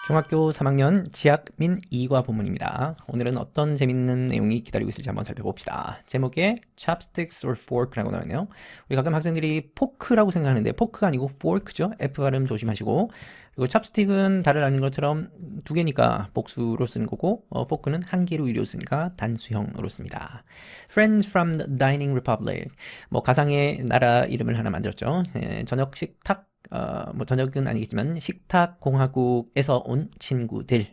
중학교 3학년 지학민 2과 본문입니다. 오늘은 어떤 재밌는 내용이 기다리고 있을지 한번 살펴봅시다. 제목에 chopsticks or fork라고 나와있네요. 우리 가끔 학생들이 포크라고 생각하는데 포크가 아니고 fork죠. F 발음 조심하시고, 그리고 chopstick은 다를 아닌 것처럼 두 개니까 복수로 쓰는 거고, fork는 한 개로 이루어 쓰니까 단수형으로 씁니다. Friends from the Dining Republic, 뭐 가상의 나라 이름을 하나 만들었죠. 저녁 식탁, 저녁은 아니겠지만 식탁 공화국에서 온 친구들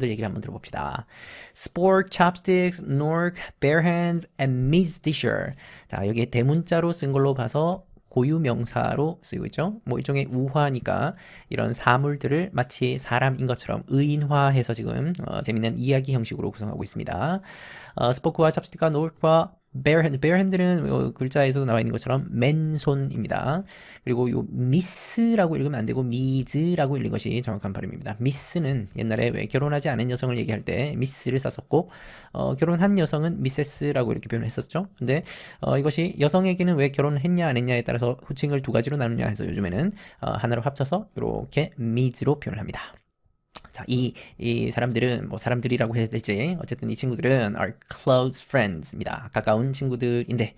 얘기를 한번 들어봅시다. Sport, chopsticks, Nork, bare hands, and Miss Disher. 자, 여기에 대문자로 쓴 걸로 봐서 고유 명사로 쓰이고 있죠. 뭐 일종의 우화니까 이런 사물들을 마치 사람인 것처럼 의인화해서 지금 재밌는 이야기 형식으로 구성하고 있습니다. 스포크와 찹스틱과 노크와 베어핸드는 글자에서 나와 있는 것처럼 맨손입니다. 그리고 요 미스라고 읽으면 안 되고 미즈라고 읽는 것이 정확한 발음입니다. 미스는 옛날에 왜 결혼하지 않은 여성을 얘기할 때 미스를 썼었고, 결혼한 여성은 미세스라고 이렇게 표현했었죠. 근데 이것이 여성에게는 왜 결혼했냐 안 했냐에 따라서 호칭을 두 가지로 나누냐 해서 요즘에는 하나로 합쳐서 이렇게 미즈로 표현을 합니다. 자, 이 사람들은 뭐 사람들이라고 해야 될지 어쨌든 이 친구들은 are close friends입니다. 가까운 친구들인데,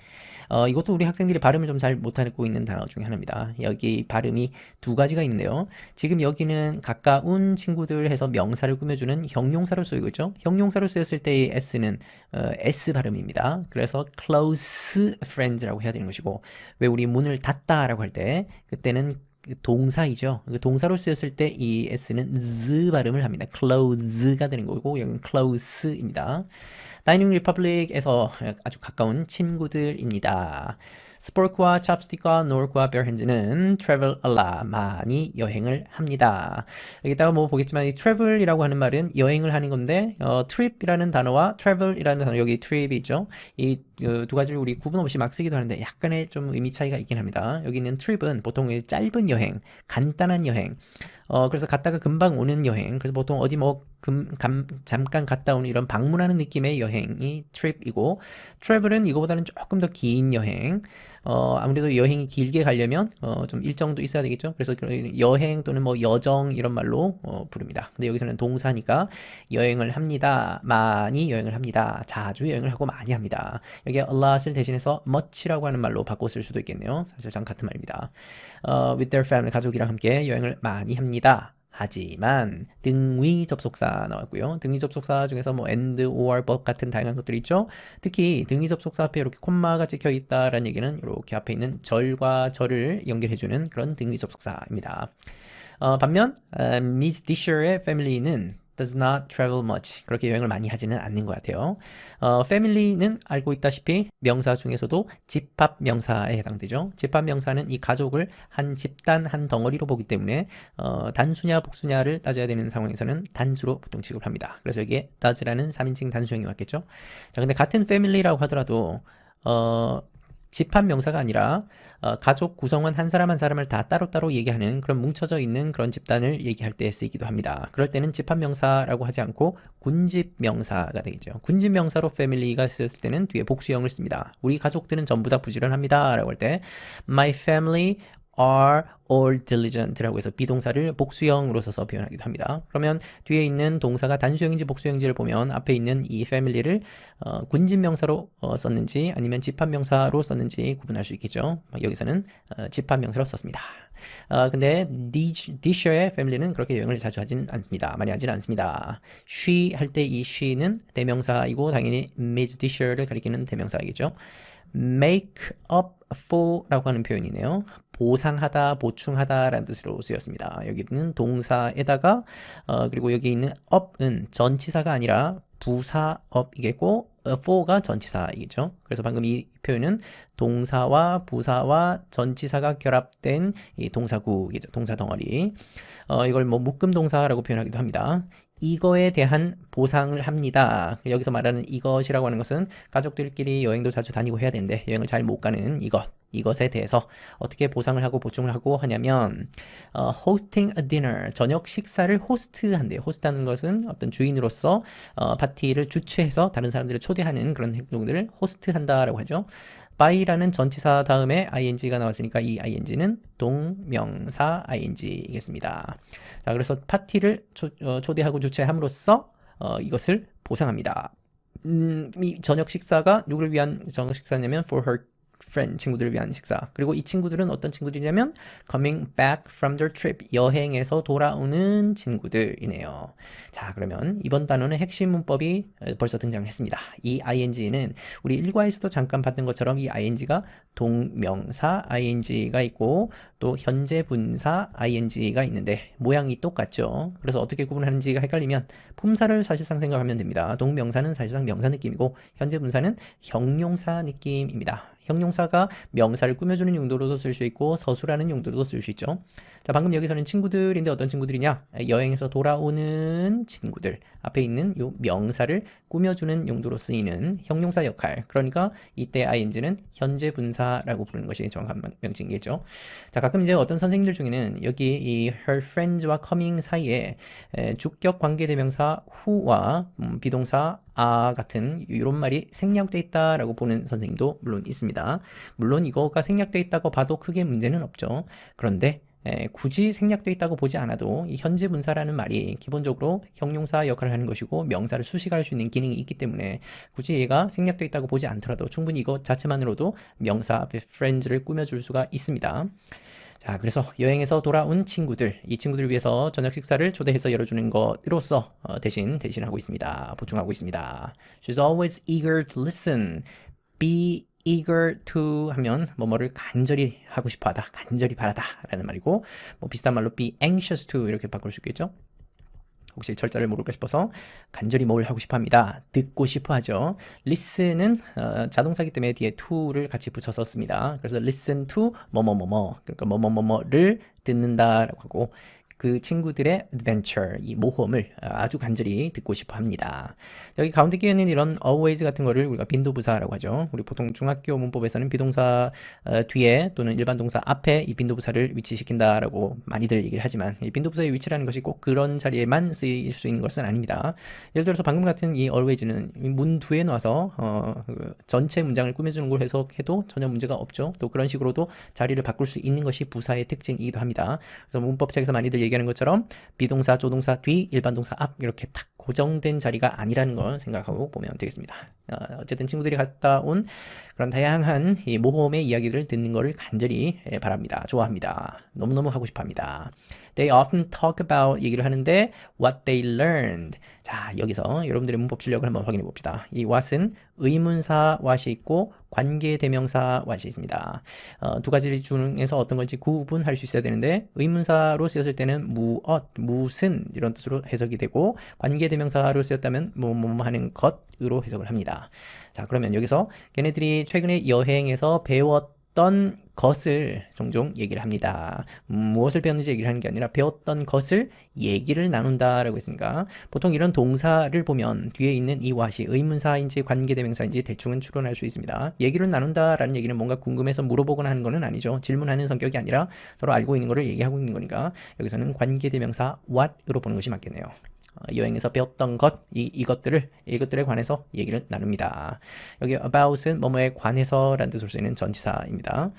이것도 우리 학생들이 발음을 좀 잘 못하고 있는 단어 중에 하나입니다. 여기 발음이 두 가지가 있는데요. 지금 여기는 가까운 친구들 해서 명사를 꾸며주는 형용사로 쓰이고 있죠. 형용사로 쓰였을 때의 s는 s 발음입니다. 그래서 close friends라고 해야 되는 것이고, 왜 우리 문을 닫다라고 할 때 그때는 동사이죠. 동사로 쓰였을 때 이 s는 z 발음을 합니다. close가 되는 거고, 여기는 close입니다. 다이닝 리퍼블릭에서 아주 가까운 친구들입니다. 스포크와 찹스틱과 노크와 베어핸즈는 travel a lot, 많이 여행을 합니다. 여기다가 뭐 보겠지만 이 travel이라고 하는 말은 여행을 하는 건데, trip이라는 단어와 travel이라는 단어, 여기 trip이 있죠. 이 두 가지를 우리 구분 없이 막 쓰기도 하는데 약간의 좀 의미 차이가 있긴 합니다. 여기 있는 trip은 보통 짧은 여행, 간단한 여행, 그래서 갔다가 금방 오는 여행, 그래서 보통 어디 뭐 잠깐 갔다 오는 이런 방문하는 느낌의 여행이 trip이고, travel은 이거보다는 조금 더 긴 여행, 아무래도 여행이 길게 가려면 좀 일정도 있어야 되겠죠. 그래서 여행 또는 뭐 여정 이런 말로 부릅니다. 근데 여기서는 동사니까 여행을 합니다. 많이 여행을 합니다. 자주 여행을 하고 많이 합니다. 여기에 a lot을 대신해서 much라고 하는 말로 바꿔 쓸 수도 있겠네요. 사실상 같은 말입니다. with their family, 가족이랑 함께 여행을 많이 합니다. 하지만 등위 접속사 나왔고요. 등위 접속사 중에서 뭐 and, or, but 같은 다양한 것들이 있죠. 특히 등위 접속사 앞에 이렇게 콤마가 찍혀 있다라는 얘기는 이렇게 앞에 있는 절과 절을 연결해주는 그런 등위 접속사입니다. 반면 Miss Disher의 family는 does not travel much. 그렇게 여행을 많이 하지는 않는 것 같아요. family는 알고 있다시피 명사 중에서도 집합 명사에 해당되죠. 집합 명사는 이 가족을 한 집단, 한 덩어리로 보기 때문에 단수냐 복수냐를 따져야 되는 상황에서는 단수로 보통 취급을 합니다. 그래서 여기에 does라는 3인칭 단수형이 왔겠죠. 자, 근데 같은 family라고 하더라도 집합 명사가 아니라 가족 구성원 한 사람 한 사람을 다 따로따로 얘기하는 그런 뭉쳐져 있는 그런 집단을 얘기할 때 쓰이기도 합니다. 그럴 때는 집합 명사라고 하지 않고 군집 명사가 되겠죠. 군집 명사로 family가 쓰였을 때는 뒤에 복수형을 씁니다. 우리 가족들은 전부 다 부지런합니다 라고 할 때 My family are all diligent라고 해서 비동사를 복수형으로 써서 표현하기도 합니다. 그러면 뒤에 있는 동사가 단수형인지 복수형인지를 보면 앞에 있는 이 family를 군집명사로 썼는지 아니면 집합명사로 썼는지 구분할 수 있겠죠. 여기서는 집합명사로 썼습니다. 근데 Disher의 family는 그렇게 여행을 자주 하지는 않습니다. 많이 하지는 않습니다. She 할 때 이 she는 대명사이고 당연히 Miss Disher를 가리키는 대명사이겠죠. make up for 라고 하는 표현이네요. 보상하다, 보충하다 라는 뜻으로 쓰였습니다. 여기는 동사에다가 그리고 여기 있는 up은 전치사가 아니라 부사업이겠고 for가 전치사이겠죠. 그래서 방금 이 표현은 동사와 부사와 전치사가 결합된 이 동사구이죠. 동사 덩어리. 이걸 뭐 묶음 동사라고 표현하기도 합니다. 이거에 대한 보상을 합니다. 여기서 말하는 이것이라고 하는 것은 가족들끼리 여행도 자주 다니고 해야 되는데 여행을 잘 못 가는 이것에 대해서 어떻게 보상을 하고 보충을 하고 하냐면 hosting a dinner, 저녁 식사를 호스트한대요. 호스트하는 것은 어떤 주인으로서 파티를 주최해서 다른 사람들을 초대하는 그런 행동들을 호스트한다라고 하죠. by라는 전치사 다음에 ing가 나왔으니까 이 ing는 동명사 ing이겠습니다. 자, 그래서 파티를 초대하고 주최함으로써 이것을 보상합니다. 이 저녁 식사가 누구를 위한 저녁 식사냐면 for her friend, 친구들을 위한 식사. 그리고 이 친구들은 어떤 친구들이냐면 coming back from their trip, 여행에서 돌아오는 친구들이네요. 자, 그러면 이번 단어는 핵심 문법이 벌써 등장했습니다. 이 ing는 우리 일과에서도 잠깐 봤던 것처럼 이 ing가 동명사 ing가 있고 또 현재 분사 ing가 있는데 모양이 똑같죠. 그래서 어떻게 구분하는지가 헷갈리면 품사를 사실상 생각하면 됩니다. 동명사는 사실상 명사 느낌이고 현재 분사는 형용사 느낌입니다. 형용사가 명사를 꾸며주는 용도로도 쓸 수 있고 서술하는 용도로도 쓸 수 있죠. 자, 방금 여기서는 친구들인데 어떤 친구들이냐? 여행에서 돌아오는 친구들. 앞에 있는 요 명사를 꾸며주는 용도로 쓰이는 형용사 역할. 그러니까 이때 ing는 현재 분사라고 부르는 것이 정확한 명칭이겠죠. 자, 가끔 이제 어떤 선생님들 중에는 여기 이 her friends와 coming 사이에 주격 관계대명사 who와 비동사 같은 이런 말이 생략돼 있다라고 보는 선생님도 물론 있습니다. 물론 이거가 생략돼 있다고 봐도 크게 문제는 없죠. 그런데 굳이 생략돼 있다고 보지 않아도 이 현재 분사라는 말이 기본적으로 형용사 역할을 하는 것이고 명사를 수식할 수 있는 기능이 있기 때문에 굳이 얘가 생략돼 있다고 보지 않더라도 충분히 이것 자체만으로도 명사 앞에 friends를 꾸며줄 수가 있습니다. 자, 그래서 여행에서 돌아온 친구들, 이 친구들을 위해서 저녁 식사를 초대해서 열어주는 것으로서 대신하고 있습니다. 보충하고 있습니다. She's always eager to listen. Be eager to 하면 뭐뭐를 간절히 하고 싶어하다, 간절히 바라다 라는 말이고 뭐 비슷한 말로 be anxious to 이렇게 바꿀 수 있겠죠. 혹시 철자를 모를까 싶어서 간절히 뭘 하고 싶어 합니다. 듣고 싶어 하죠. listen은 자동사기 때문에 뒤에 to를 같이 붙여서 씁니다. 그래서 listen to 뭐뭐뭐뭐, 그러니까 뭐뭐뭐뭐를 듣는다라고 하고 그 친구들의 adventure, 이 모험을 아주 간절히 듣고 싶어 합니다. 여기 가운데 끼어 있는 이런 always 같은 거를 우리가 빈도부사라고 하죠. 우리 보통 중학교 문법에서는 비동사 뒤에 또는 일반 동사 앞에 이 빈도부사를 위치시킨다라고 많이들 얘기를 하지만 이 빈도부사의 위치라는 것이 꼭 그런 자리에만 쓰일 수 있는 것은 아닙니다. 예를 들어서 방금 같은 이 always는 문 뒤에 놔서 전체 문장을 꾸며주는 걸 해석해도 전혀 문제가 없죠. 또 그런 식으로도 자리를 바꿀 수 있는 것이 부사의 특징이기도 합니다. 그래서 문법책에서 많이들 얘기하는 것처럼 비동사, 조동사 뒤, 일반 동사 앞 이렇게 탁 고정된 자리가 아니라는 걸 생각하고 보면 되겠습니다. 어쨌든 친구들이 갔다 온 그런 다양한 이 모험의 이야기들을 듣는 것을 간절히 바랍니다. 좋아합니다. 너무너무 하고 싶어합니다. They often talk about 얘기를 하는데 what they learned. 자, 여기서 여러분들의 문법 실력을 한번 확인해 봅시다. 이 what은 의문사 what이 있고 관계대명사 what이 있습니다. 두 가지 중에서 어떤 건지 구분할 수 있어야 되는데 의문사로 쓰였을 때는 무엇, 무슨 이런 뜻으로 해석이 되고 관계대명사로 쓰였다면 뭐뭐 하는 것으로 해석을 합니다. 자, 그러면 여기서 걔네들이 최근에 여행에서 배웠던 것을 종종 얘기를 합니다. 무엇을 배웠는지 얘기를 하는 게 아니라 배웠던 것을 얘기를 나눈다라고 했으니까 보통 이런 동사를 보면 뒤에 있는 이 what이 의문사인지 관계대명사인지 대충은 추론할 수 있습니다. 얘기를 나눈다라는 얘기는 뭔가 궁금해서 물어보거나 하는 것은 아니죠. 질문하는 성격이 아니라 서로 알고 있는 것을 얘기하고 있는 거니까 여기서는 관계대명사 what으로 보는 것이 맞겠네요. 여행에서 배웠던 것, 이것들에 관해서 얘기를 나눕니다. 여기 about은 뭐뭐에 관해서라는 뜻으로 쓰이는 전치사입니다.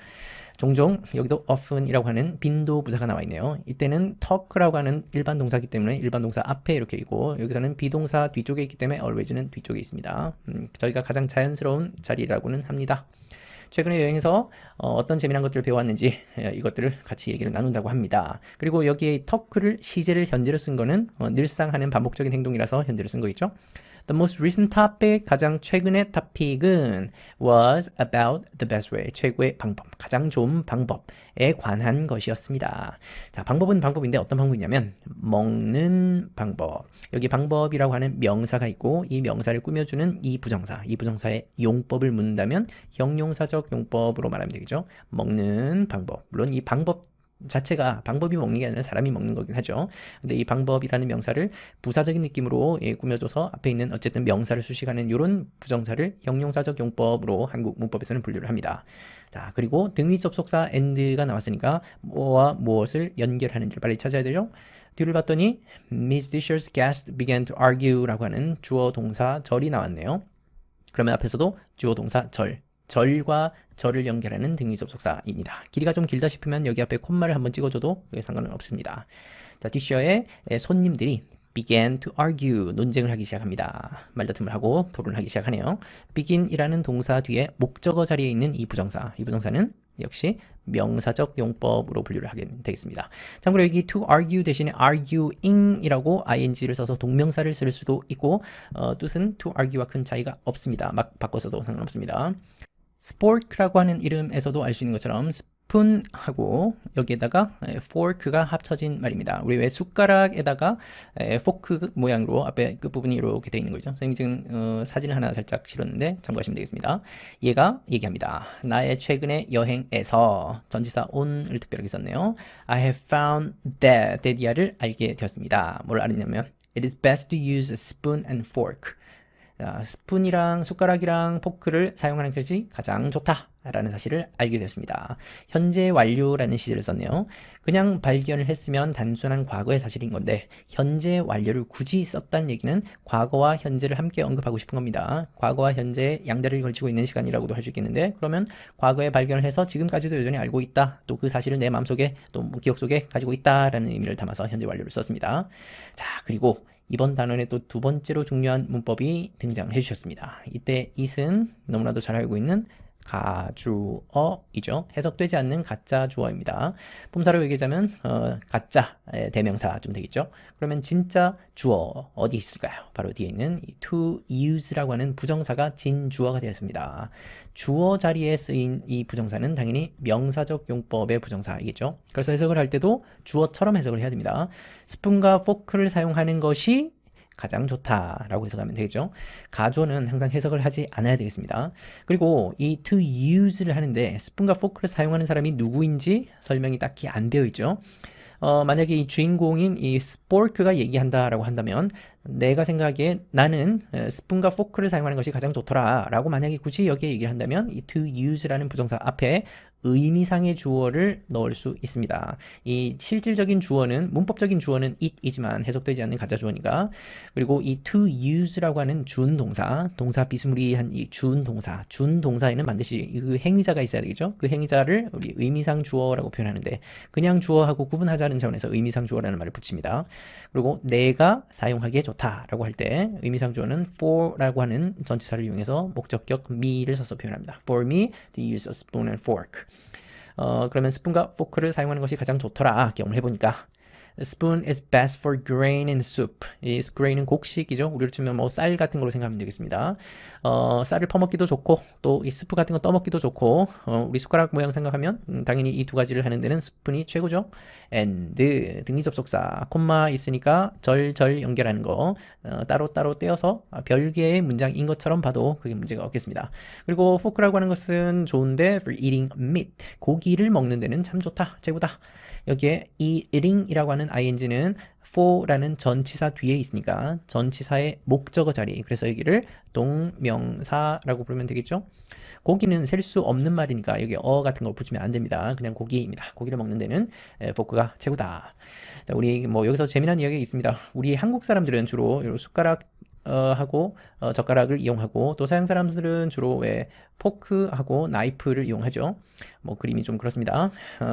종종 여기도 often이라고 하는 빈도부사가 나와 있네요. 이때는 talk라고 하는 일반 동사이기 때문에 일반 동사 앞에 이렇게 있고 여기서는 비동사 뒤쪽에 있기 때문에 always는 뒤쪽에 있습니다. 저희가 가장 자연스러운 자리라고는 합니다. 최근에 여행에서 어떤 재미난 것들을 배웠는지 이것들을 같이 얘기를 나눈다고 합니다. 그리고 여기에 talk를 시제를 현재로 쓴 거는 늘상 하는 반복적인 행동이라서 현재로 쓴 거겠죠. The most recent topic, 가장 최근의 토픽은 was about the best way, 최고의 방법, 가장 좋은 방법에 관한 것이었습니다. 자, 방법은 방법인데 어떤 방법이냐면 먹는 방법. 여기 방법이라고 하는 명사가 있고 이 명사를 꾸며주는 이 부정사의 용법을 묻는다면 형용사적 용법으로 말하면 되겠죠. 먹는 방법. 물론 이 방법 자체가 방법이 먹는 게 아니라 사람이 먹는 거긴 하죠. 근데 이 방법이라는 명사를 부사적인 느낌으로 꾸며줘서 앞에 있는 어쨌든 명사를 수식하는 이런 부정사를 형용사적 용법으로 한국 문법에서는 분류를 합니다. 자, 그리고 등위 접속사 and가 나왔으니까 뭐와 무엇을 연결하는지를 빨리 찾아야 되죠. 뒤를 봤더니 Miss Disher's guests began to argue 라고 하는 주어 동사 절이 나왔네요. 그러면 앞에서도 주어 동사 절 절과 절을 연결하는 등위 접속사입니다. 길이가 좀 길다 싶으면 여기 앞에 콤마를 한번 찍어줘도 상관은 없습니다. 자, 뒷셔의 손님들이 began to argue, 논쟁을 하기 시작합니다. 말다툼을 하고 토론을 하기 시작하네요. begin이라는 동사 뒤에 목적어 자리에 있는 이 부정사는 역시 명사적 용법으로 분류를 하게 되겠습니다. 참고로 여기 to argue 대신에 arguing이라고 ing를 써서 동명사를 쓸 수도 있고 뜻은 to argue와 큰 차이가 없습니다. 막 바꿔서도 상관없습니다. spork라고 하는 이름에서도 알 수 있는 것처럼 스푼하고 여기에다가 fork가 합쳐진 말입니다. 우리 왜 숟가락에다가 포크 모양으로 앞에 끝부분이 이렇게 되어 있는 거죠. 선생님이 지금 사진을 하나 살짝 실었는데 참고하시면 되겠습니다. 얘가 얘기합니다. 나의 최근의 여행에서 전치사 on을 특별하게 썼네요. I have found that 를 알게 되었습니다. 뭘 알았냐면 it is best to use a spoon and fork. 스푼이랑 숟가락이랑 포크를 사용하는 것이 가장 좋다라는 사실을 알게 되었습니다. 현재 완료라는 시제를 썼네요. 그냥 발견을 했으면 단순한 과거의 사실인 건데 현재 완료를 굳이 썼다는 얘기는 과거와 현재를 함께 언급하고 싶은 겁니다. 과거와 현재 양대를 걸치고 있는 시간이라고도 할 수 있겠는데 그러면 과거에 발견을 해서 지금까지도 여전히 알고 있다. 또 그 사실을 내 마음속에 또 기억 속에 가지고 있다라는 의미를 담아서 현재 완료를 썼습니다. 자, 그리고 이번 단원에 또 두 번째로 중요한 문법이 등장해 주셨습니다. 이때 it은 너무나도 잘 알고 있는 가주어이죠. 해석되지 않는 가짜 주어입니다. 품사로 얘기하자면 가짜 대명사 좀 되겠죠. 그러면 진짜 주어 어디 있을까요? 바로 뒤에 있는 to use라고 하는 부정사가 진주어가 되었습니다. 주어 자리에 쓰인 이 부정사는 당연히 명사적 용법의 부정사이겠죠. 그래서 해석을 할 때도 주어처럼 해석을 해야 됩니다. 스푼과 포크를 사용하는 것이 가장 좋다라고 해석하면 되겠죠. 가주어는 항상 해석을 하지 않아야 되겠습니다. 그리고 이 to use를 하는데 스푼과 포크를 사용하는 사람이 누구인지 설명이 딱히 안 되어 있죠. 만약에 이 주인공인 이 스포크가 얘기한다라고 한다면 내가 생각하기에 나는 스푼과 포크를 사용하는 것이 가장 좋더라 라고 만약에 굳이 여기에 얘기를 한다면 이 to use라는 부정사 앞에 의미상의 주어를 넣을 수 있습니다. 이 실질적인 주어는 문법적인 주어는 it이지만 해석되지 않는 가짜 주어니까. 그리고 이 to use라고 하는 준동사, 동사 비스무리한 이 준동사에는 반드시 그 행위자가 있어야 되겠죠. 그 행위자를 우리 의미상 주어라고 표현하는데 그냥 주어하고 구분하자는 차원에서 의미상 주어라는 말을 붙입니다. 그리고 내가 사용하기에 좋다라고 할 때 의미상 주어는 for라고 하는 전치사를 이용해서 목적격 me를 써서 표현합니다. For me to use a spoon and fork. 그러면 스푼과 포크를 사용하는 것이 가장 좋더라. 경험을 해보니까 Spoon is best for grain and soup. 이 grain은 곡식이죠. 우리로 치면 뭐 쌀 같은 걸로 생각하면 되겠습니다. 쌀을 퍼먹기도 좋고 또 이 스프 같은 거 떠먹기도 좋고 우리 숟가락 모양 생각하면 당연히 이 두 가지를 하는 데는 스푼이 최고죠. and 등위 접속사 콤마 있으니까 절 연결하는 거 따로 떼어서 별개의 문장인 것처럼 봐도 그게 문제가 없겠습니다. 그리고 포크라고 하는 것은 좋은데 for eating meat 고기를 먹는 데는 참 좋다. 최고다. 여기에 이 eating이라고 하는 ing는 for라는 전치사 뒤에 있으니까 전치사의 목적어 자리 그래서 여기를 동명사라고 부르면 되겠죠. 고기는 셀 수 없는 말이니까 여기 같은 걸 붙이면 안 됩니다. 그냥 고기입니다. 고기를 먹는 데는 포크가 최고다. 자, 우리 뭐 여기서 재미난 이야기가 있습니다. 우리 한국 사람들은 주로 숟가락 하고 젓가락을 이용하고 또 서양 사람들은 주로 왜 포크하고 나이프를 이용하죠. 뭐 그림이 좀 그렇습니다.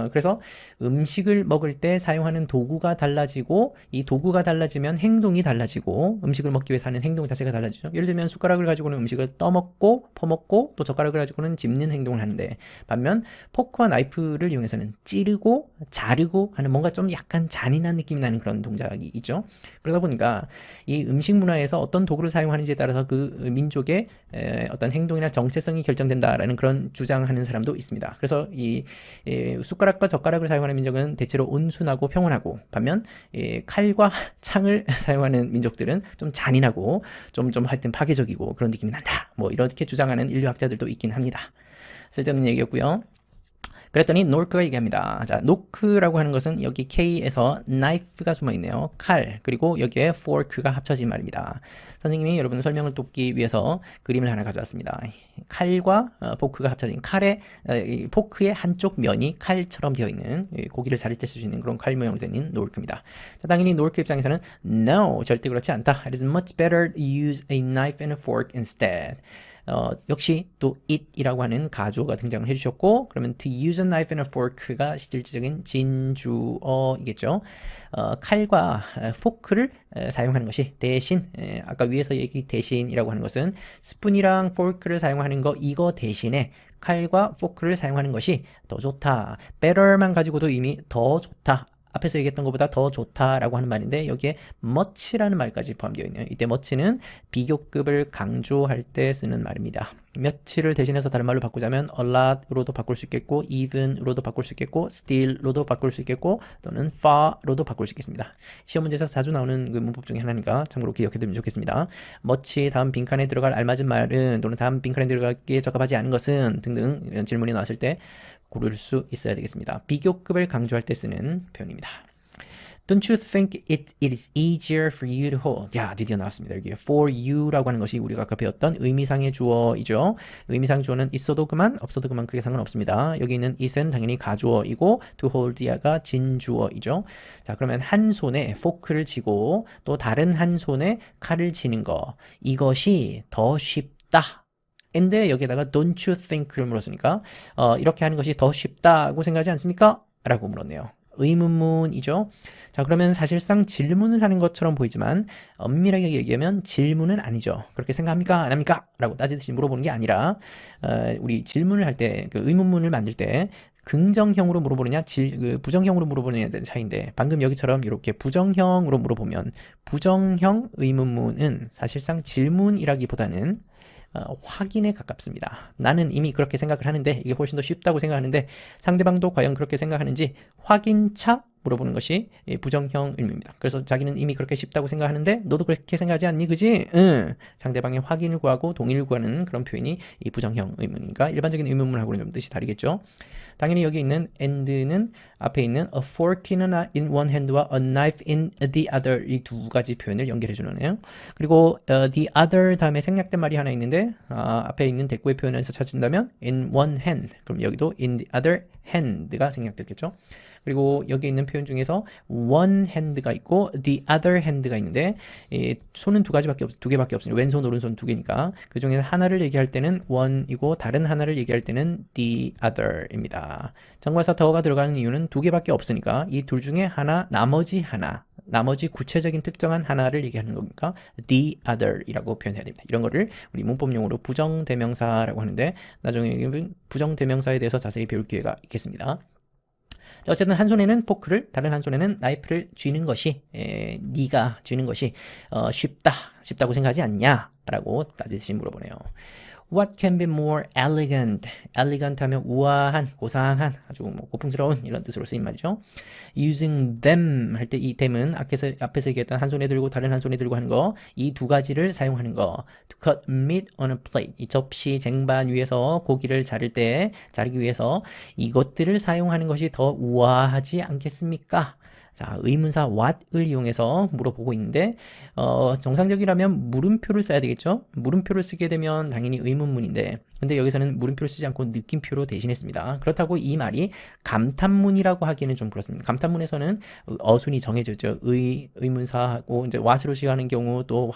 그래서 음식을 먹을 때 사용하는 도구가 달라지고 이 도구가 달라지면 행동이 달라지고 음식을 먹기 위해서 하는 행동 자체가 달라지죠. 예를 들면 숟가락을 가지고는 음식을 떠먹고 퍼먹고 또 젓가락을 가지고는 집는 행동을 하는데 반면 포크와 나이프를 이용해서는 찌르고 자르고 하는 뭔가 좀 약간 잔인한 느낌이 나는 그런 동작이 있죠. 그러다 보니까 이 음식 문화에서 어떤 도구를 사용하는지에 따라서 그 민족의 어떤 행동이나 정체성이 결정된다라는 그런 주장하는 사람도 있습니다. 그래서 이 숟가락과 젓가락을 사용하는 민족은 대체로 온순하고 평온하고 반면 칼과 창을 사용하는 민족들은 좀 잔인하고 좀 하여튼 파괴적이고 그런 느낌이 난다. 뭐 이렇게 주장하는 인류학자들도 있긴 합니다. 쓸데없는 얘기였고요. 그랬더니 노크가 얘기합니다. 자, 노크라고 하는 것은 여기 K에서 knife가 숨어있네요. 칼, 그리고 여기에 fork가 합쳐진 말입니다. 선생님이 여러분의 설명을 돕기 위해서 그림을 하나 가져왔습니다. 칼과 포크가 합쳐진 이 포크의 한쪽 면이 칼처럼 되어 있는 고기를 자를 때 쓸 수 있는 그런 칼 모양으로 된 놀크입니다. 자, 당연히 놀크 입장에서는 no, 절대 그렇지 않다. It is much better to use a knife and a fork instead. 역시 또 it이라고 하는 가주어가 등장을 해주셨고, 그러면 to use a knife and a fork가 실질적인 진주어이겠죠. 칼과 포크를 사용하는 것이 대신, 아까 위에서 얘기 대신이라고 하는 것은 스푼이랑 포크를 사용하는 거 이거 대신에 칼과 포크를 사용하는 것이 더 좋다. better만 가지고도 이미 더 좋다. 앞에서 얘기했던 것보다 더 좋다라고 하는 말인데 여기에 much라는 말까지 포함되어 있네요. 이때 much는 비교급을 강조할 때 쓰는 말입니다. much를 대신해서 다른 말로 바꾸자면 a lot로도 바꿀 수 있겠고 even으로도 바꿀 수 있겠고 still로도 바꿀 수 있겠고 또는 far로도 바꿀 수 있겠습니다. 시험 문제에서 자주 나오는 그 문법 중에 하나니까 참고로 기억해두면 좋겠습니다. much 다음 빈칸에 들어갈 알맞은 말은 또는 다음 빈칸에 들어가기에 적합하지 않은 것은 등등 이런 질문이 나왔을 때 고를 수 있어야 되겠습니다. 비교급을 강조할 때 쓰는 표현입니다. Don't you think it is easier for you to hold? 야, 드디어 나왔습니다. 여기 for you라고 하는 것이 우리가 아까 배웠던 의미상의 주어이죠. 의미상 주어는 있어도 그만, 없어도 그만 크게 상관없습니다. 여기 있는 it은 당연히 가주어이고 to hold야가 진주어이죠. 자, 그러면 한 손에 포크를 쥐고 또 다른 한 손에 칼을 쥐는 거 이것이 더 쉽다. 인데 여기에다가 don't you think를 물었으니까 이렇게 하는 것이 더 쉽다고 생각하지 않습니까? 라고 물었네요. 의문문이죠. 자, 그러면 사실상 질문을 하는 것처럼 보이지만 엄밀하게 얘기하면 질문은 아니죠. 그렇게 생각합니까? 안 합니까? 라고 따지듯이 물어보는 게 아니라 우리 질문을 할 때 그 의문문을 만들 때 긍정형으로 물어보느냐 부정형으로 물어보느냐에 대한 차이인데 방금 여기처럼 이렇게 부정형으로 물어보면 부정형 의문문은 사실상 질문이라기보다는 확인에 가깝습니다. 나는 이미 그렇게 생각을 하는데 이게 훨씬 더 쉽다고 생각하는데 상대방도 과연 그렇게 생각하는지 확인차 물어보는 것이 부정형 의문입니다. 그래서 자기는 이미 그렇게 쉽다고 생각하는데 너도 그렇게 생각하지 않니? 그지? 응. 상대방의 확인을 구하고 동의를 구하는 그런 표현이 이 부정형 의문이니까 일반적인 의문문하고는 좀 뜻이 다르겠죠. 당연히 여기 있는 and는 앞에 있는 a fork in one hand와 a knife in the other 이 두 가지 표현을 연결해 주는 애요. 그리고 the other 다음에 생략된 말이 하나 있는데 앞에 있는 대꾸의 표현에서 찾는다면 in one hand 그럼 여기도 in the other hand가 생략됐겠죠. 그리고 여기 있는 표현 중에서 one hand가 있고 the other hand가 있는데 손은 두 개밖에 없으니 왼손 오른손 두 개니까 그 중에서 하나를 얘기할 때는 one이고 다른 하나를 얘기할 때는 the other입니다. 정관사 더가 들어가는 이유는 두 개밖에 없으니까 이 둘 중에 하나 나머지 구체적인 특정한 하나를 얘기하는 거니까 the other이라고 표현해야 됩니다. 이런 거를 우리 문법용어로 부정대명사라고 하는데 나중에 부정대명사에 대해서 자세히 배울 기회가 있겠습니다. 자, 어쨌든 한 손에는 포크를 다른 한 손에는 나이프를 쥐는 것이 네가 쥐는 것이 쉽다고 생각하지 않냐? 라고 따지듯이 물어보네요. What can be more elegant? elegant 하면 우아한, 고상한, 아주 고풍스러운 이런 뜻으로 쓰인 말이죠. using them 할 때 이 them은 앞에서 얘기했던 한 손에 들고 다른 한 손에 들고 하는 거, 이 두 가지를 사용하는 거. To cut meat on a plate. 이 접시 쟁반 위에서 고기를 자르기 위해서 이것들을 사용하는 것이 더 우아하지 않겠습니까? 자, 의문사 what을 이용해서 물어보고 있는데 정상적이라면 물음표를 써야 되겠죠? 물음표를 쓰게 되면 당연히 의문문인데 근데 여기서는 물음표를 쓰지 않고 느낌표로 대신했습니다. 그렇다고 이 말이 감탄문이라고 하기에는 좀 그렇습니다. 감탄문에서는 어순이 정해져 있죠. 의문사하고 이제 what으로 시작하는 경우 또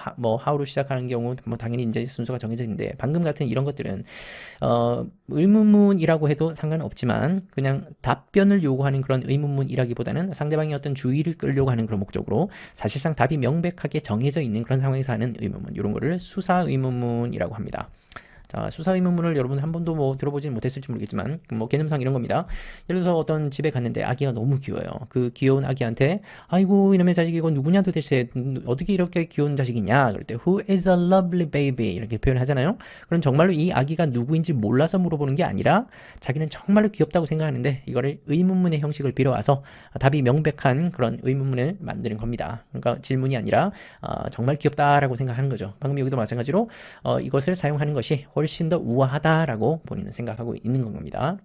how로 시작하는 경우 당연히 이제 순서가 정해져 있는데 방금 같은 이런 것들은 의문문이라고 해도 상관없지만 그냥 답변을 요구하는 그런 의문문이라기보다는 상대방이 어떤 주의를 끌려고 하는 그런 목적으로 사실상 답이 명백하게 정해져 있는 그런 상황에서 하는 의문문 이런 거를 수사 의문문이라고 합니다. 자, 수사 의문문을 여러분 한 번도 들어보진 못했을지 모르겠지만 개념상 이런 겁니다. 예를 들어서 어떤 집에 갔는데 아기가 너무 귀여워요. 그 귀여운 아기한테 아이고 이놈의 자식이 이거 누구냐 도대체 어떻게 이렇게 귀여운 자식이냐 그럴 때 Who is a lovely baby 이렇게 표현하잖아요. 그럼 정말로 이 아기가 누구인지 몰라서 물어보는 게 아니라 자기는 정말로 귀엽다고 생각하는데 이거를 의문문의 형식을 빌어와서 답이 명백한 그런 의문문을 만드는 겁니다. 그러니까 질문이 아니라 정말 귀엽다라고 생각하는 거죠. 방금 여기도 마찬가지로 이것을 사용하는 것이 훨씬 더 우아하다라고 본인은 생각하고 있는 겁니다.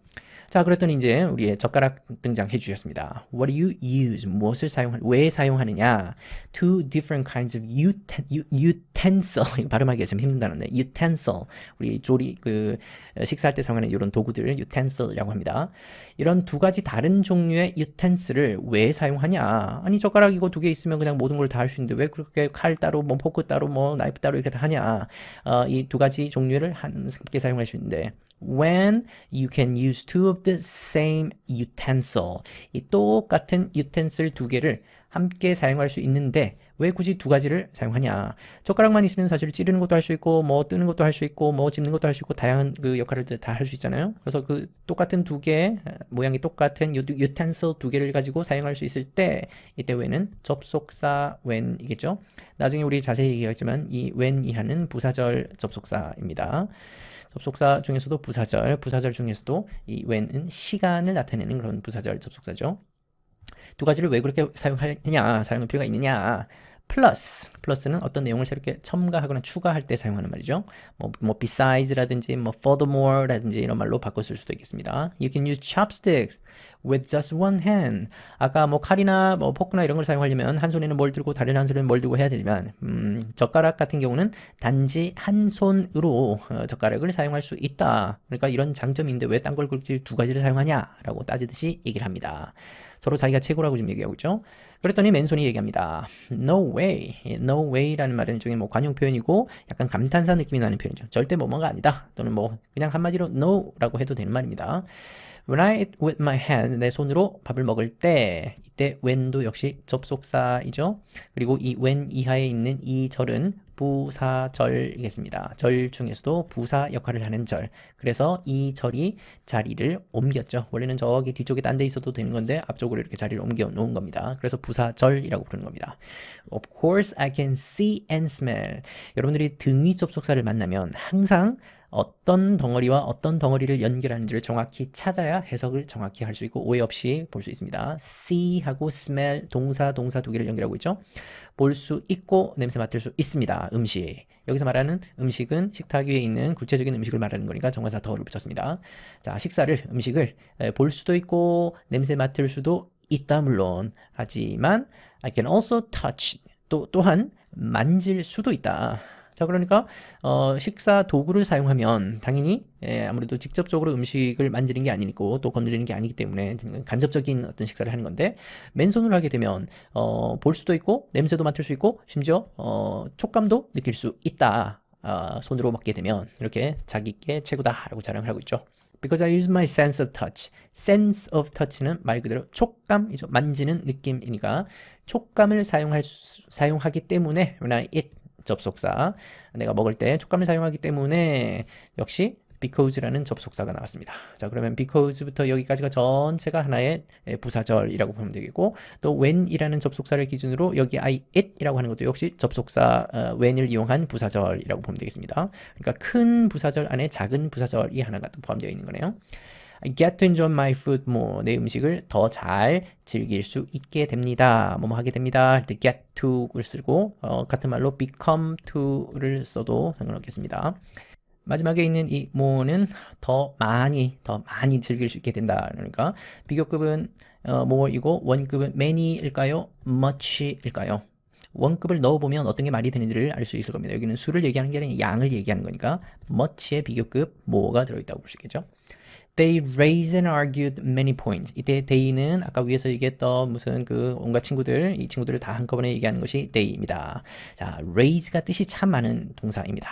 자, 그랬더니 이제 우리의 젓가락 등장해 주셨습니다. What do you use? 무엇을 왜 사용하느냐? Two different kinds of utensil. 이거 발음하기가 좀 힘든다는데 utensil. 우리 조리 식사할 때 사용하는 이런 도구들 utensil이라고 합니다. 이런 두 가지 다른 종류의 utensil을 왜 사용하냐? 아니 젓가락 이거 두 개 있으면 그냥 모든 걸 다 할 수 있는데 왜 그렇게 칼 따로 뭐 포크 따로 뭐 나이프 따로 이렇게 다 하냐? 이 두 가지 종류를 함께 사용할 수 있는데 when you can use two of the same utensil. 이 똑같은 utensil 두 개를 함께 사용할 수 있는데 왜 굳이 두 가지를 사용하냐? 젓가락만 있으면 사실 찌르는 것도 할 수 있고 뭐 뜨는 것도 할 수 있고 뭐 집는 것도 할 수 있고 다양한 그 역할을 다 할 수 있잖아요. 그래서 그 똑같은 두 개, 모양이 똑같은 utensil 두 개를 가지고 사용할 수 있을 때 이때 when은 접속사 when이겠죠. 나중에 우리 자세히 얘기하겠지만 이 when 이하는 부사절 접속사입니다. 접속사 중에서도 부사절 중에서도 이 when은 시간을 나타내는 그런 부사절 접속사죠. 두 가지를 왜 그렇게 사용하느냐, 사용할 필요가 있느냐. 플러스는 어떤 내용을 새롭게 첨가하거나 추가할 때 사용하는 말이죠. 뭐 besides,라든지 뭐 furthermore,라든지 이런 말로 바꿔 쓸 수도 있겠습니다. You can use chopsticks with just one hand. 아까 뭐 칼이나 뭐 포크나 이런 걸 사용하려면 한 손에는 뭘 들고 다른 한 손에는 뭘 들고 해야 되지만 젓가락 같은 경우는 단지 한 손으로 젓가락을 사용할 수 있다. 그러니까 이런 장점인데 왜 딴 걸 굳이 두 가지를 사용하냐라고 따지듯이 얘기를 합니다. 서로 자기가 최고라고 지금 얘기하고 있죠. 그랬더니 맨손이 얘기합니다. No way. No way라는 말은 일종의 뭐 관용 표현이고 약간 감탄사 느낌이 나는 표현이죠. 절대 뭐뭐가 아니다. 또는 뭐 그냥 한마디로 no라고 해도 되는 말입니다. When I eat with my hand, 내 손으로 밥을 먹을 때 이때 when도 역시 접속사이죠. 그리고 이 when 이하에 있는 이 절은 부사절이겠습니다. 절 중에서도 부사 역할을 하는 절. 그래서 이 절이 자리를 옮겼죠. 원래는 저기 뒤쪽에 딴 데 있어도 되는 건데 앞쪽으로 이렇게 자리를 옮겨 놓은 겁니다. 그래서 부사절이라고 부르는 겁니다. Of course I can see and smell. 여러분들이 등위 접속사를 만나면 항상 어떤 덩어리와 어떤 덩어리를 연결하는지를 정확히 찾아야 해석을 정확히 할 수 있고 오해 없이 볼 수 있습니다. see하고 smell 동사 두 개를 연결하고 있죠. 볼 수 있고 냄새 맡을 수 있습니다. 음식. 여기서 말하는 음식은 식탁 위에 있는 구체적인 음식을 말하는 거니까 정관사 더를 붙였습니다. 자, 음식을 볼 수도 있고 냄새 맡을 수도 있다 물론 하지만 I can also touch 또한 만질 수도 있다. 자, 그러니까 식사 도구를 사용하면 당연히 아무래도 직접적으로 음식을 만지는 게 아니고 또 건드리는 게 아니기 때문에 간접적인 어떤 식사를 하는 건데 맨손으로 하게 되면 볼 수도 있고 냄새도 맡을 수 있고 심지어 촉감도 느낄 수 있다. 손으로 먹게 되면 이렇게 자기께 최고다라고 자랑을 하고 있죠. Because I use my sense of touch. sense of touch는 말 그대로 촉감이죠. 만지는 느낌이니까 촉감을 사용하기 때문에 when I eat 접속사 내가 먹을 때 촉감을 사용하기 때문에 역시 because라는 접속사가 나왔습니다. 자, 그러면 because부터 여기까지가 전체가 하나의 부사절이라고 보면 되겠고 또 when이라는 접속사를 기준으로 여기 I eat이라고 하는 것도 역시 접속사 when을 이용한 부사절이라고 보면 되겠습니다. 그러니까 큰 부사절 안에 작은 부사절이 하나가 또 포함되어 있는 거네요. I get to enjoy my food more. 내 음식을 더 잘 즐길 수 있게 됩니다. 뭐뭐 하게 됩니다. 할 때 get to를 쓰고 같은 말로 become to를 써도 상관없겠습니다. 마지막에 있는 이 more는 더 많이 즐길 수 있게 된다. 그러니까 비교급은 more이고 원급은 many일까요? much일까요? 원급을 넣어보면 어떤 게 말이 되는지를 알 수 있을 겁니다. 여기는 수를 얘기하는 게 아니라 양을 얘기하는 거니까 much의 비교급 more가 들어있다고 볼 수 있겠죠. They raised and argued many points. 이때 they는 아까 위에서 얘기했던 무슨 그 온갖 친구들, 이 친구들을 다 한꺼번에 얘기하는 것이 they입니다. 자, raise가 뜻이 참 많은 동사입니다.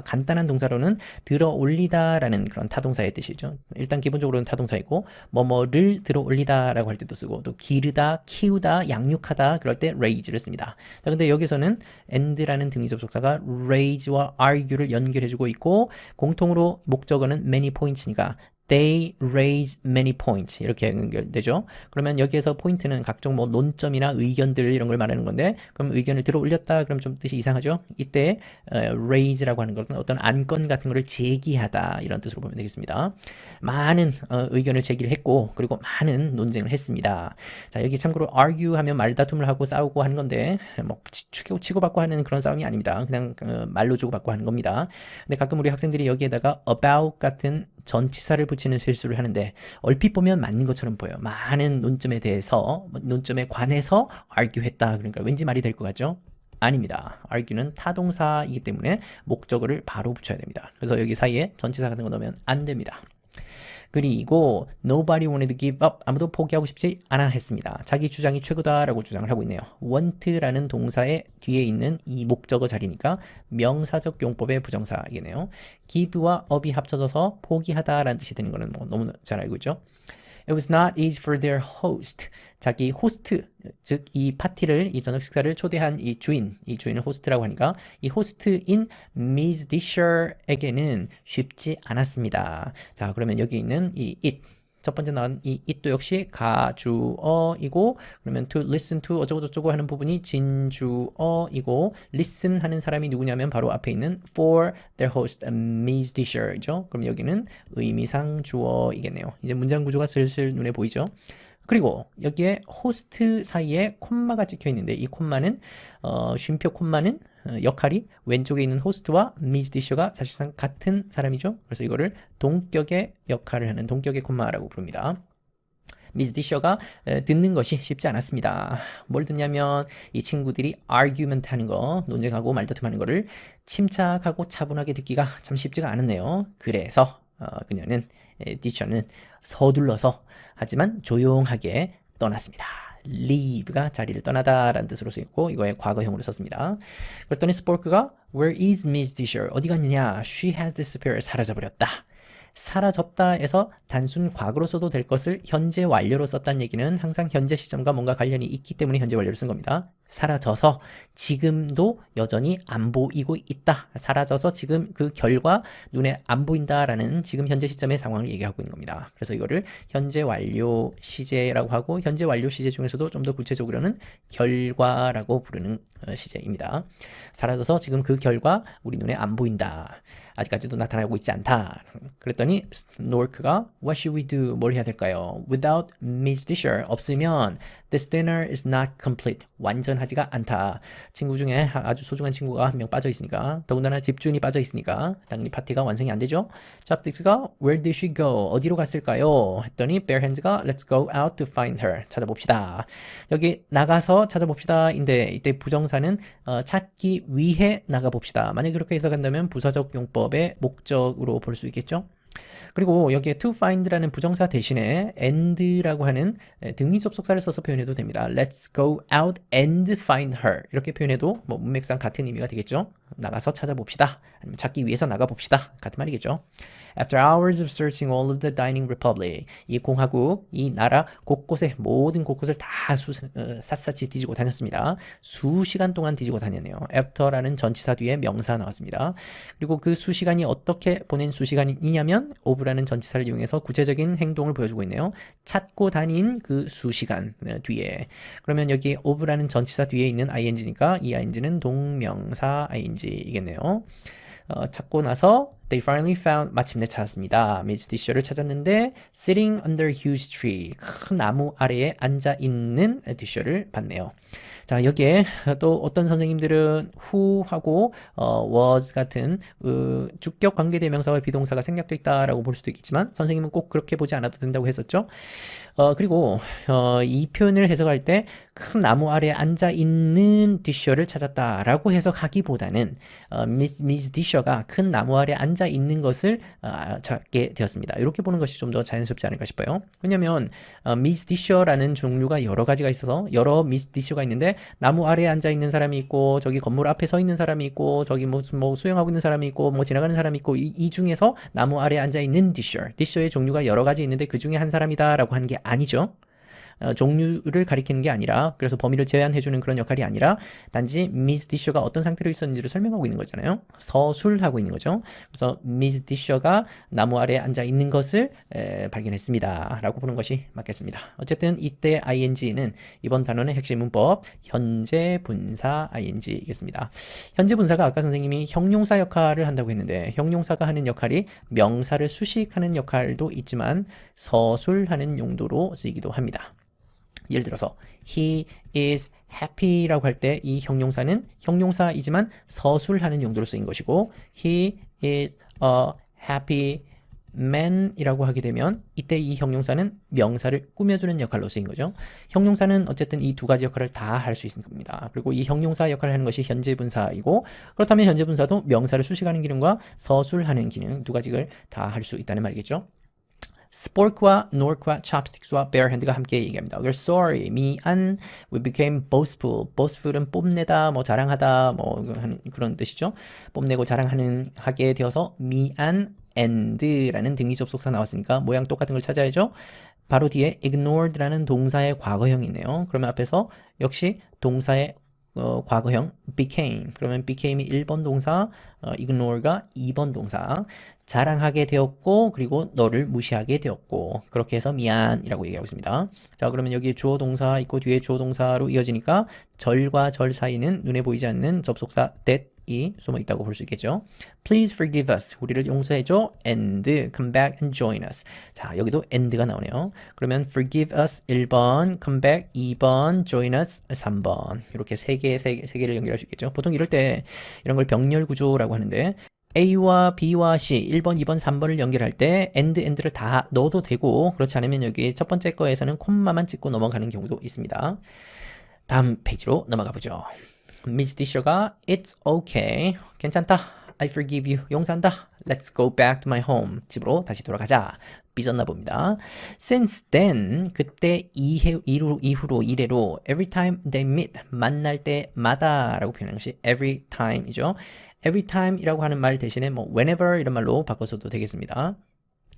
간단한 동사로는 들어 올리다라는 그런 타동사의 뜻이죠. 일단 기본적으로는 타동사이고 뭐뭐를 들어 올리다라고 할 때도 쓰고 또 기르다, 키우다, 양육하다 그럴 때 raise를 씁니다. 자, 근데 여기서는 and라는 등위 접속사가 raise와 argue를 연결해주고 있고 공통으로 목적어는 many points니까 They raise many points 이렇게 연결되죠. 그러면 여기에서 포인트는 각종 뭐 논점이나 의견들 이런 걸 말하는 건데 그럼 의견을 들어 올렸다 그럼 좀 뜻이 이상하죠. 이때 raise라고 하는 것은 어떤 안건 같은 거를 제기하다 이런 뜻으로 보면 되겠습니다. 많은 의견을 제기를 했고 그리고 많은 논쟁을 했습니다. 자, 여기 참고로 argue 하면 말다툼을 하고 싸우고 하는 건데 뭐 치고받고 하는 그런 싸움이 아닙니다. 그냥 말로 주고받고 하는 겁니다. 근데 가끔 우리 학생들이 여기에다가 about 같은 전치사를 붙이는 실수를 하는데 얼핏 보면 맞는 것처럼 보여요. 많은 논점에 대해서 논점에 관해서 argue했다. 그러니까 왠지 말이 될 것 같죠? 아닙니다. argue는 타동사이기 때문에 목적어를 바로 붙여야 됩니다. 그래서 여기 사이에 전치사 같은 거 넣으면 안 됩니다. 그리고 nobody wanted to give up. 아무도 포기하고 싶지 않아 했습니다. 자기 주장이 최고다라고 주장을 하고 있네요. want라는 동사의 뒤에 있는 이 목적어 자리니까 명사적 용법의 부정사이겠네요. give와 up이 합쳐져서 포기하다라는 뜻이 되는 거는 뭐 너무 잘 알고 있죠. It was not easy for their host. 자기 호스트, 즉 이 파티를, 이 저녁 식사를 초대한 이 주인을 호스트라고 하니까 이 호스트인 Ms. Disher에게는 쉽지 않았습니다. 자, 그러면 여기 있는 이 it, 첫 번째 나온 이 it도 역시 가주어이고, 그러면 to listen to 어쩌고저쩌고 하는 부분이 진주어이고, listen 하는 사람이 누구냐면 바로 앞에 있는 for their host Ms. Disher죠. 그럼 여기는 의미상 주어이겠네요. 이제 문장 구조가 슬슬 눈에 보이죠. 그리고 여기에 호스트 사이에 콤마가 찍혀 있는데 이 콤마는 쉼표 콤마는 역할이 왼쪽에 있는 호스트와 미스 디셔가 사실상 같은 사람이죠. 그래서 이거를 동격의 역할을 하는 동격의 콤마라고 부릅니다. 미스 디셔가 듣는 것이 쉽지 않았습니다. 뭘 듣냐면 이 친구들이 argument 하는 거, 논쟁하고 말다툼하는 거를 침착하고 차분하게 듣기가 참 쉽지가 않았네요. 그래서 그녀는 디셔는 서둘러서 하지만 조용하게 떠났습니다. leave가 자리를 떠나다라는 뜻으로 쓰였고 이거의 과거형으로 썼습니다. 그랬더니 스포크가 Where is Miss Disher? 어디 갔느냐? She has disappeared. 사라져버렸다. 사라졌다에서 단순 과거로 써도 될 것을 현재 완료로 썼다는 얘기는 항상 현재 시점과 뭔가 관련이 있기 때문에 현재 완료를 쓴 겁니다. 사라져서 지금도 여전히 안 보이고 있다. 사라져서 지금 그 결과 눈에 안 보인다라는 지금 현재 시점의 상황을 얘기하고 있는 겁니다. 그래서 이거를 현재 완료 시제라고 하고 현재 완료 시제 중에서도 좀 더 구체적으로는 결과라고 부르는 시제입니다. 사라져서 지금 그 결과 우리 눈에 안 보인다. 아직까지도 나타나고 있지 않다. 그랬더니 노크가 What should we do? 뭘 해야 될까요? Without Miss Disher 없으면 This dinner is not complete. 완전하지가 않다. 친구 중에 아주 소중한 친구가 한 명 빠져 있으니까 더군다나 집주인이 빠져 있으니까 당연히 파티가 완성이 안 되죠. 찹틱스가 Where did she go? 어디로 갔을까요? 했더니 Barehands가 Let's go out to find her. 찾아봅시다. 여기 나가서 찾아봅시다인데 이때 부정사는 찾기 위해 나가봅시다. 만약에 그렇게 해석한다면 부사적 용법의 목적으로 볼 수 있겠죠. 그리고 여기에 to find라는 부정사 대신에 and라고 하는 등위 접속사를 써서 표현해도 됩니다. Let's go out and find her. 이렇게 표현해도 뭐 문맥상 같은 의미가 되겠죠. 나가서 찾아봅시다. 아니면 찾기 위해서 나가봅시다. 같은 말이겠죠. After hours of searching all of the dining republic, 이 공화국, 이 나라 곳곳에 모든 곳곳을 다 샅샅이 뒤지고 다녔습니다. 수시간 동안 뒤지고 다녔네요. After라는 전치사 뒤에 명사 나왔습니다. 그리고 그 수시간이 어떻게 보낸 수시간이냐면 of라는 전치사를 이용해서 구체적인 행동을 보여주고 있네요. 찾고 다닌 그 수시간 뒤에. 그러면 여기 of라는 전치사 뒤에 있는 ing니까 이 ing는 동명사 ing이겠네요. 찾고 나서 they finally found 마침내 찾았습니다. Miss Disher를 찾았는데 sitting under a huge tree 큰 나무 아래에 앉아 있는 Disher를 봤네요. 자, 여기에 또 어떤 선생님들은 who하고 was 같은 주격 관계대명사와 비동사가 생략되어 있다라고 볼 수도 있겠지만 선생님은 꼭 그렇게 보지 않아도 된다고 했었죠. 그리고 이 표현을 해석할 때 큰 나무 아래에 앉아 있는 Disher를 찾았다라고 해석하기보다는 Miss Disher가 큰 나무 아래에 앉아 있는 것을 찾게 되었습니다. 이렇게 보는 것이 좀 더 자연스럽지 않을까 싶어요. 왜냐하면 Miss Disher라는 종류가 여러 가지가 있어서 여러 Miss Disher가 있는데 나무 아래에 앉아 있는 사람이 있고 저기 건물 앞에 서 있는 사람이 있고 저기 뭐 수영하고 있는 사람이 있고 뭐 지나가는 사람이 있고 이 중에서 나무 아래에 앉아 있는 Disher의 종류가 여러 가지 있는데 그 중에 한 사람이다라고 하는 게 아니죠. 종류를 가리키는 게 아니라 그래서 범위를 제한해주는 그런 역할이 아니라 단지 Miss Disher가 어떤 상태로 있었는지를 설명하고 있는 거잖아요. 서술하고 있는 거죠. 그래서 Miss Disher가 나무 아래에 앉아 있는 것을 발견했습니다. 라고 보는 것이 맞겠습니다. 어쨌든 이때 ing는 이번 단원의 핵심 문법 현재 분사 ing이겠습니다. 현재 분사가 아까 선생님이 형용사 역할을 한다고 했는데 형용사가 하는 역할이 명사를 수식하는 역할도 있지만 서술하는 용도로 쓰이기도 합니다. 예를 들어서 he is happy라고 할 때 이 형용사는 형용사이지만 서술하는 용도로 쓰인 것이고 he is a happy man이라고 하게 되면 이때 이 형용사는 명사를 꾸며주는 역할로 쓰인 거죠. 형용사는 어쨌든 이 두 가지 역할을 다 할 수 있는 겁니다. 그리고 이 형용사 역할을 하는 것이 현재 분사이고 그렇다면 현재 분사도 명사를 수식하는 기능과 서술하는 기능 두 가지를 다 할 수 있다는 말이겠죠. spork와 nork와 chopsticks와 barehand가 함께 얘기합니다. We're sorry, 미안, we became boastful. boastful은 뽐내다, 뭐 자랑하다, 뭐 하는 그런 뜻이죠. 뽐내고 자랑하는 하게 되어서 미안 and라는 등기 접속사 나왔으니까 모양 똑같은 걸 찾아야죠. 바로 뒤에 ignored라는 동사의 과거형이 있네요. 그러면 앞에서 역시 동사의 과거형 became 그러면 became이 1번 동사 ignore가 2번 동사 자랑하게 되었고 그리고 너를 무시하게 되었고 그렇게 해서 미안이라고 얘기하고 있습니다. 자 그러면 여기에 주어 동사 있고 뒤에 주어 동사로 이어지니까 절과 절 사이는 눈에 보이지 않는 접속사 that이 숨어 있다고 볼 수 있겠죠. Please forgive us. 우리를 용서해줘. And come back and join us. 자 여기도 and가 나오네요. 그러면 forgive us 1번, come back 2번, join us 3번 이렇게 세 개를 연결할 수 있겠죠. 보통 이럴 때 이런 걸 병렬 구조라고 하는데 A와 B와 C 1번, 2번, 3번을 연결할 때 and를 다 넣어도 되고 그렇지 않으면 여기 첫 번째 거에서는 콤마만 찍고 넘어가는 경우도 있습니다. 다음 페이지로 넘어가 보죠. Miss Disher가 It's okay. 괜찮다. I forgive you. 용서한다. Let's go back to my home. 집으로 다시 돌아가자. 삐졌나 봅니다. Since then, 그때 이후로 이래로 every time they meet, 만날 때마다 라고 표현하는 것이 every time이죠. every time이라고 하는 말 대신에 뭐 whenever 이런 말로 바꿔서도 되겠습니다.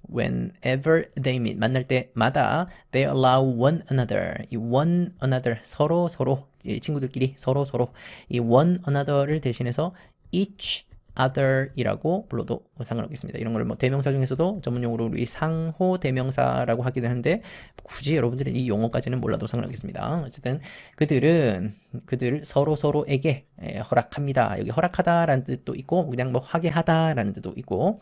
Whenever they meet, 만날 때마다 they allow one another, 이 one another, 서로 이 친구들끼리 서로 이 one another를 대신해서 each other이라고 불러도 상관없겠습니다. 이런 걸 뭐 대명사 중에서도 전문용어로 우리 상호 대명사라고 하기도 하는데 굳이 여러분들은 이 용어까지는 몰라도 상관없겠습니다. 어쨌든 그들 서로에게 허락합니다. 여기 허락하다라는 뜻도 있고 그냥 뭐 하게 하다라는 뜻도 있고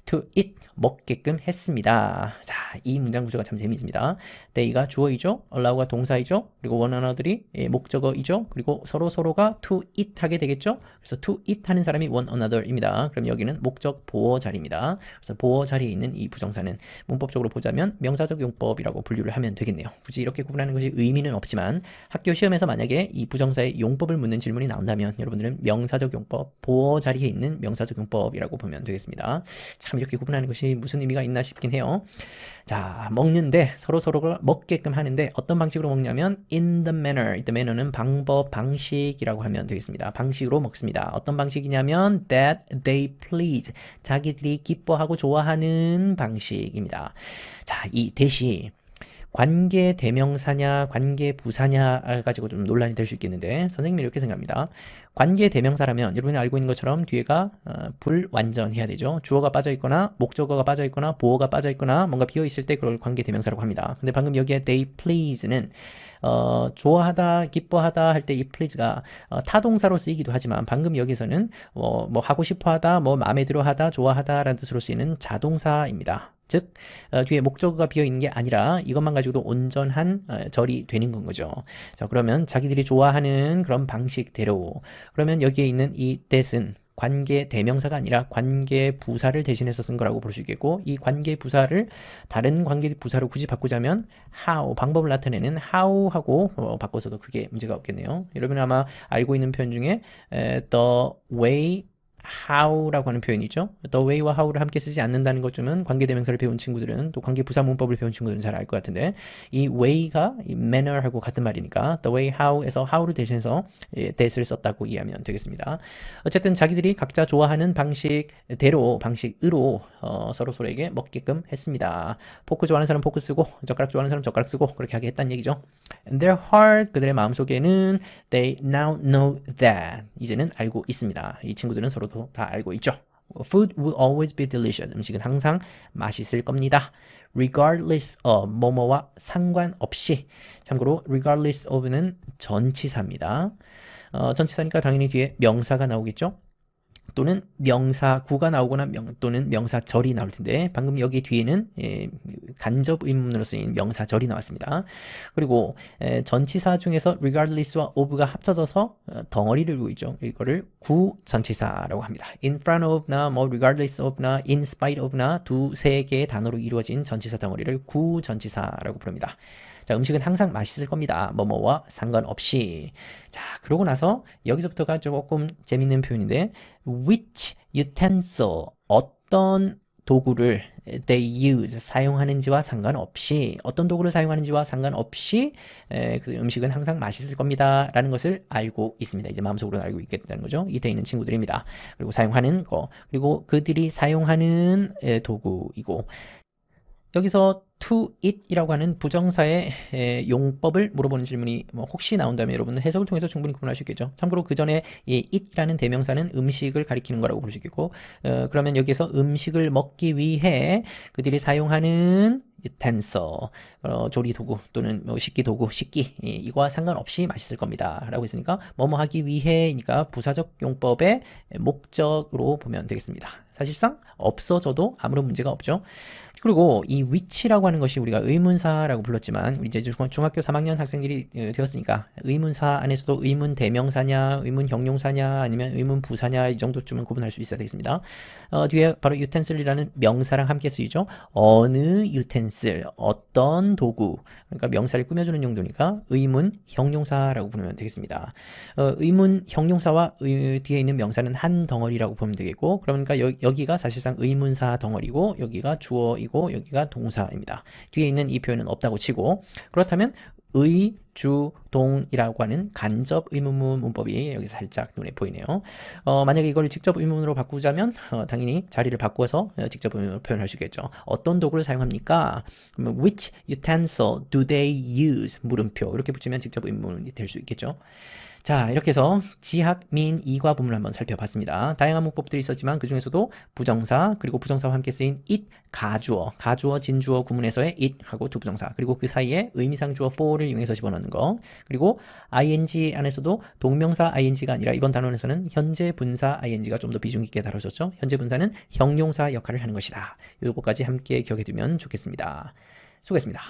to eat 먹게끔 했습니다. 자, 이 문장 구조가 참 재미있습니다. they가 주어이죠. allow가 동사이죠. 그리고 one another이 목적어이죠. 그리고 서로가 to eat 하게 되겠죠. 그래서 to eat 하는 사람이 one another입니다. 그럼 여기는 목적 보어 자리입니다. 그래서 보어 자리에 있는 이 부정사는 문법적으로 보자면 명사적 용법이라고 분류를 하면 되겠네요. 굳이 이렇게 구분하는 것이 의미는 없지만 학교 시험에서 만약에 이 부정사의 용법을 묻는 질문이 나온다면 여러분들은 명사적 용법, 보어 자리에 있는 명사적 용법이라고 보면 되겠습니다. 참 이렇게 구분하는 것이 무슨 의미가 있나 싶긴 해요. 자, 먹는데 서로가 먹게끔 하는데 어떤 방식으로 먹냐면 in the manner, 이때 manner는 방법, 방식이라고 하면 되겠습니다. 방식으로 먹습니다. 어떤 방식이냐면 that they please, 자기들이 기뻐하고 좋아하는 방식입니다. 자, 이 that이 관계 대명사냐 관계 부사냐 가지고 좀 논란이 될 수 있겠는데 선생님이 이렇게 생각합니다. 관계 대명사라면 여러분이 알고 있는 것처럼 뒤에가 불완전해야 되죠. 주어가 빠져 있거나 목적어가 빠져 있거나 보어가 빠져 있거나 뭔가 비어 있을 때 그걸 관계 대명사라고 합니다. 근데 방금 여기에 they please는 좋아하다, 기뻐하다 할 때 이 please가 타동사로 쓰이기도 하지만 방금 여기서는 뭐 하고 싶어하다, 뭐 마음에 들어하다, 좋아하다라는 뜻으로 쓰이는 자동사입니다. 즉 뒤에 목적어가 비어있는 게 아니라 이것만 가지고도 온전한 절이 되는 건 거죠. 자 그러면 자기들이 좋아하는 그런 방식대로 그러면 여기에 있는 이 that은 관계 대명사가 아니라 관계 부사를 대신해서 쓴 거라고 볼 수 있겠고 이 관계 부사를 다른 관계 부사로 굳이 바꾸자면 how, 방법을 나타내는 how하고 바꿔서도 크게 문제가 없겠네요. 여러분 아마 알고 있는 표현 중에 the way how라고 하는 표현이죠. the way와 how를 함께 쓰지 않는다는 것쯤은 관계대명사를 배운 친구들은 또 관계부사 문법을 배운 친구들은 잘 알 것 같은데 이 way가 이 manner하고 같은 말이니까 the way how에서 how를 대신해서 that을 썼다고 이해하면 되겠습니다. 어쨌든 자기들이 각자 좋아하는 방식으로 서로에게 먹게끔 했습니다. 포크 좋아하는 사람 포크 쓰고 젓가락 좋아하는 사람 젓가락 쓰고 그렇게 하게 했다는 얘기죠. In their heart, 그들의 마음속에는 they now know that, 이제는 알고 있습니다. 이 친구들은 서로도 다 알고 있죠. Food will always be delicious. 음식은 항상 맛있을 겁니다. Regardless of, 뭐뭐와 상관없이. 참고로 regardless of는 전치사입니다. 전치사니까 당연히 뒤에 명사가 나오겠죠. 또는 명사구가 나오거나 또는 명사절이 나올 텐데 방금 여기 뒤에는 간접 의문문으로 쓰인 명사절이 나왔습니다. 그리고 전치사 중에서 regardless와 of가 합쳐져서 덩어리를 이루고 있죠. 이거를 구전치사라고 합니다. in front of나 뭐 regardless of나 in spite of나 두세 개의 단어로 이루어진 전치사 덩어리를 구전치사라고 부릅니다. 자, 음식은 항상 맛있을 겁니다. 뭐뭐와 상관없이. 자, 그러고 나서 여기서부터가 조금 재밌는 표현인데 which utensil, 어떤 도구를 they use, 사용하는지와 상관없이, 어떤 도구를 사용하는지와 상관없이 그 음식은 항상 맛있을 겁니다 라는 것을 알고 있습니다. 이제 마음속으로 알고 있겠다는 거죠. 이 돼 있는 친구들입니다. 그리고 사용하는 거, 그리고 그들이 사용하는 도구이고, 여기서 to eat이라고 하는 부정사의 용법을 물어보는 질문이 혹시 나온다면 여러분은 해석을 통해서 충분히 구분할 수 있겠죠. 참고로 그 전에 이 eat이라는 대명사는 음식을 가리키는 거라고 볼 수 있겠고, 그러면 여기서 음식을 먹기 위해 그들이 사용하는 utensil, 조리 도구 또는 뭐 식기 도구, 식기, 이거와 상관없이 맛있을 겁니다 라고 했으니까 뭐뭐 하기 위해니까 부사적 용법의 목적으로 보면 되겠습니다. 사실상 없어져도 아무런 문제가 없죠. 그리고 이 which라고 하는 것이 우리가 의문사라고 불렀지만 우리 이제 중학교 3학년 학생들이 되었으니까 의문사 안에서도 의문 대명사냐, 의문 형용사냐, 아니면 의문 부사냐 이 정도쯤은 구분할 수 있어야 되겠습니다. 뒤에 바로 utensil이라는 명사랑 함께 쓰이죠. 어느 utensil, 어떤 도구, 그러니까 명사를 꾸며주는 용도니까 의문 형용사라고 부르면 되겠습니다. 의문 형용사와 뒤에 있는 명사는 한 덩어리라고 보면 되겠고, 그러니까 여기가 사실상 의문사 덩어리고 여기가 주어이고 여기가 동사입니다. 뒤에 있는 이 표현은 없다고 치고, 그렇다면 의, 주, 동이라고 하는 간접 의문문 문법이 여기 살짝 눈에 보이네요. 만약에 이걸 직접 의문문으로 바꾸자면 당연히 자리를 바꾸어서 직접 의문으로 표현할 수 있겠죠. 어떤 도구를 사용합니까? 그러면 which utensil do they use? 물음표 이렇게 붙이면 직접 의문문이 될 수 있겠죠. 자, 이렇게 해서 지학, 민, 이과 부문을 한번 살펴봤습니다. 다양한 문법들이 있었지만 그 중에서도 부정사, 그리고 부정사와 함께 쓰인 it, 가주어, 진주어 구문에서의 it 하고 두 부정사, 그리고 그 사이에 의미상 주어 for를 이용해서 집어넣는 거, 그리고 ing 안에서도 동명사 ing가 아니라 이번 단원에서는 현재 분사 ing가 좀 더 비중 있게 다뤄졌죠. 현재 분사는 형용사 역할을 하는 것이다. 이것까지 함께 기억해 두면 좋겠습니다. 수고했습니다.